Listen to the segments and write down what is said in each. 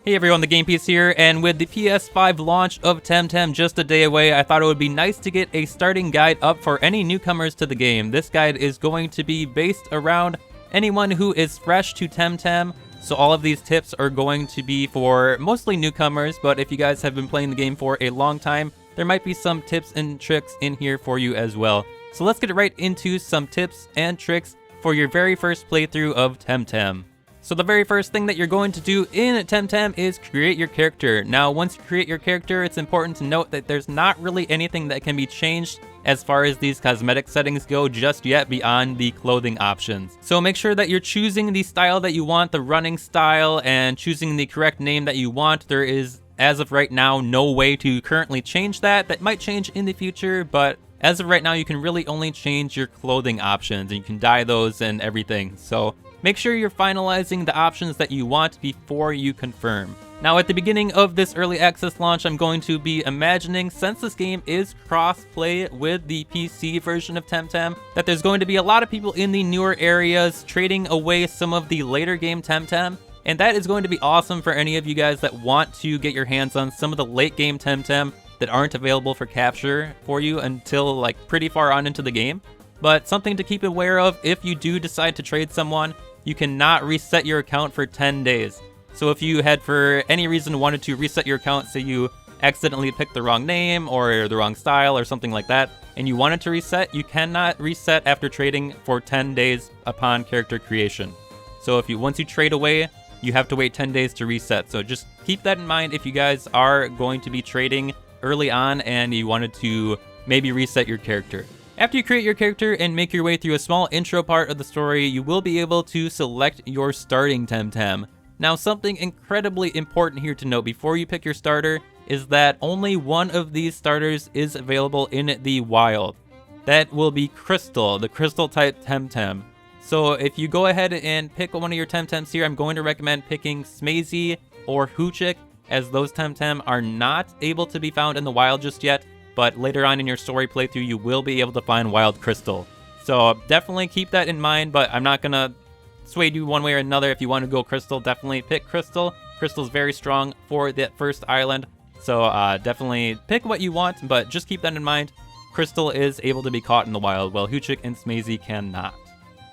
Hey everyone, the Game Piece here, and with the PS5 launch of Temtem just a day away, I thought it would be nice to get a starting guide up for any newcomers to the game. This guide is going to be based around anyone who is fresh to Temtem, so all of these tips are going to be for mostly newcomers, but if you guys have been playing the game for a long time, there might be some tips and tricks in here for you as well. So let's get right into some tips and tricks for your very first playthrough of Temtem. So the very first thing that you're going to do in Temtem is create your character. Now, once you create your character, it's important to note that there's not really anything that can be changed as far as these cosmetic settings go just yet beyond the clothing options. So make sure that you're choosing the style that you want, the running style, and choosing the correct name that you want. There is, as of right now, no way to currently change that. That might change in the future, but as of right now, you can really only change your clothing options, and you can dye those and everything. So make sure you're finalizing the options that you want before you confirm. Now, at the beginning of this early access launch, I'm going to be imagining, since this game is cross-play with the PC version of Temtem, that there's going to be a lot of people in the newer areas trading away some of the later game Temtem, and that is going to be awesome for any of you guys that want to get your hands on some of the late game Temtem that aren't available for capture for you until like pretty far on into the game. But something to keep aware of, if you do decide to trade someone, you cannot reset your account for 10 days. So if you had for any reason wanted to reset your account, say you accidentally picked the wrong name or the wrong style or something like that, and you wanted to reset, you cannot reset after trading for 10 days upon character creation. So if once you trade away, you have to wait 10 days to reset. So just keep that in mind if you guys are going to be trading early on and you wanted to maybe reset your character. After you create your character and make your way through a small intro part of the story, you will be able to select your starting Temtem. Now, something incredibly important here to note before you pick your starter is that only one of these starters is available in the wild. That will be Crystal, the Crystal type Temtem. So if you go ahead and pick one of your Temtems here, I'm going to recommend picking Smazy or Hoochik, as those Temtem are not able to be found in the wild just yet, but later on in your story playthrough, you will be able to find Wild Crystal. So definitely keep that in mind, but I'm not gonna sway you one way or another. If you want to go Crystal, definitely pick Crystal. Crystal's very strong for that first island, so definitely pick what you want, but just keep that in mind. Crystal is able to be caught in the wild, while Hoochik and Smazy cannot.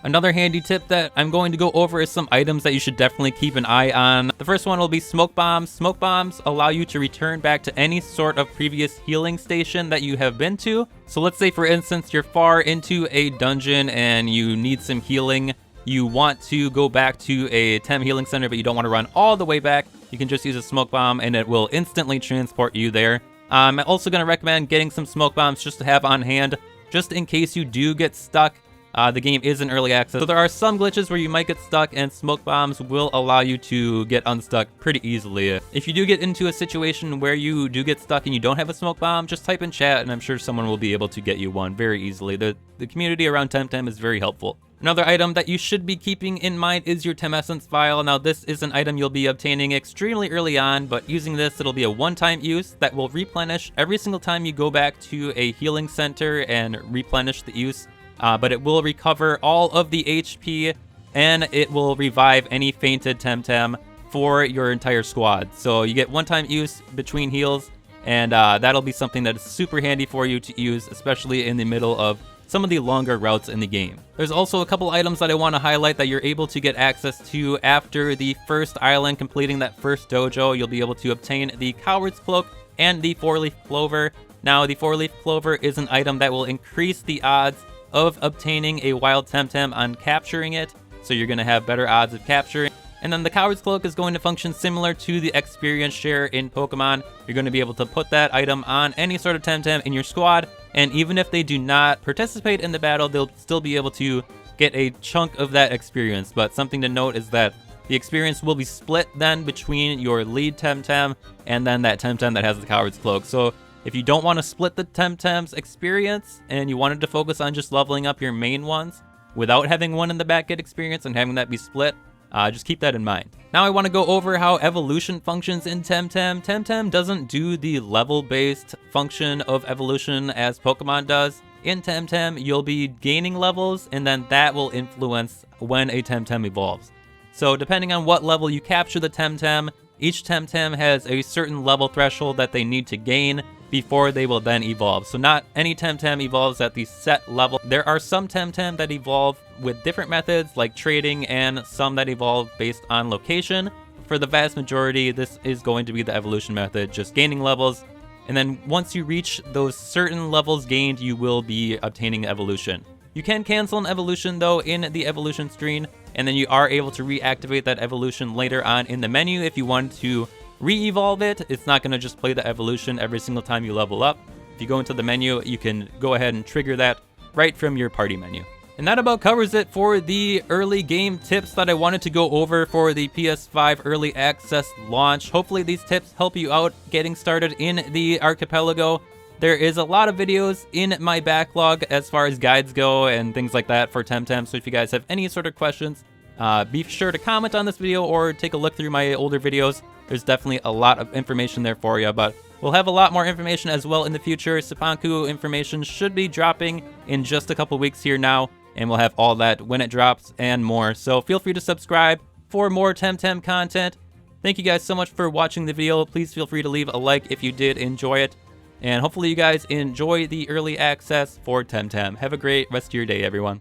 Another handy tip that I'm going to go over is some items that you should definitely keep an eye on. The first one will be smoke bombs. Smoke bombs allow you to return back to any sort of previous healing station that you have been to. So let's say, for instance, you're far into a dungeon and you need some healing. You want to go back to a Tem healing center, but you don't want to run all the way back. You can just use a smoke bomb and it will instantly transport you there. I'm also going to recommend getting some smoke bombs just to have on hand, just in case you do get stuck. The game is in early access, so there are some glitches where you might get stuck, and smoke bombs will allow you to get unstuck pretty easily. If you do get into a situation where you do get stuck and you don't have a smoke bomb, just type in chat and I'm sure someone will be able to get you one very easily. The community around Temtem is very helpful. Another item that you should be keeping in mind is your Tem Essence Vial. Now, this is an item you'll be obtaining extremely early on, but using this, it'll be a one-time use that will replenish every single time you go back to a healing center and replenish the use. But it will recover all of the HP, and it will revive any fainted Temtem for your entire squad. So you get one-time use between heals, and that'll be something that is super handy for you to use, especially in the middle of some of the longer routes in the game. There's also a couple items that I want to highlight that you're able to get access to after the first island. Completing that first dojo, you'll be able to obtain the Coward's Cloak and the 4-leaf clover. Now, the 4-leaf clover is an item that will increase the odds of obtaining a wild Temtem on capturing it, so you're going to have better odds of capturing. And then the Coward's Cloak is going to function similar to the experience share in Pokemon. You're going to be able to put that item on any sort of Temtem in your squad, and even if they do not participate in the battle, they'll still be able to get a chunk of that experience. But something to note is that the experience will be split then between your lead Temtem and then that Temtem that has the Coward's Cloak. So if you don't want to split the Temtem's experience and you wanted to focus on just leveling up your main ones without having one in the back get experience and having that be split, just keep that in mind. Now I want to go over how evolution functions in Temtem. Temtem doesn't do the level-based function of evolution as Pokemon does. In Temtem, you'll be gaining levels, and then that will influence when a Temtem evolves. So depending on what level you capture the Temtem, Each Temtem has a certain level threshold that they need to gain before they will then evolve. So not any Temtem evolves at the set level. There are some Temtem that evolve with different methods like trading, and some that evolve based on location. For the vast majority, this is going to be the evolution method, just gaining levels. And then once you reach those certain levels gained, you will be obtaining evolution. You can cancel an evolution though in the evolution screen, and then you are able to reactivate that evolution later on in the menu if you want to re-evolve it. It's not going to just play the evolution every single time you level up. If you go into the menu, you can go ahead and trigger that right from your party menu. And that about covers it for the early game tips that I wanted to go over for the PS5 early access launch. Hopefully these tips help you out getting started in the archipelago. There is a lot of videos in my backlog as far as guides go and things like that for Temtem, so if you guys have any sort of questions, be sure to comment on this video or take a look through my older videos. There's definitely a lot of information there for you, but we'll have a lot more information as well in the future. Seppanku information should be dropping in just a couple weeks here now, and we'll have all that when it drops and more. So feel free to subscribe for more Temtem content. Thank you guys so much for watching the video. Please feel free to leave a like if you did enjoy it. And hopefully you guys enjoy the early access for Temtem. Have a great rest of your day, everyone.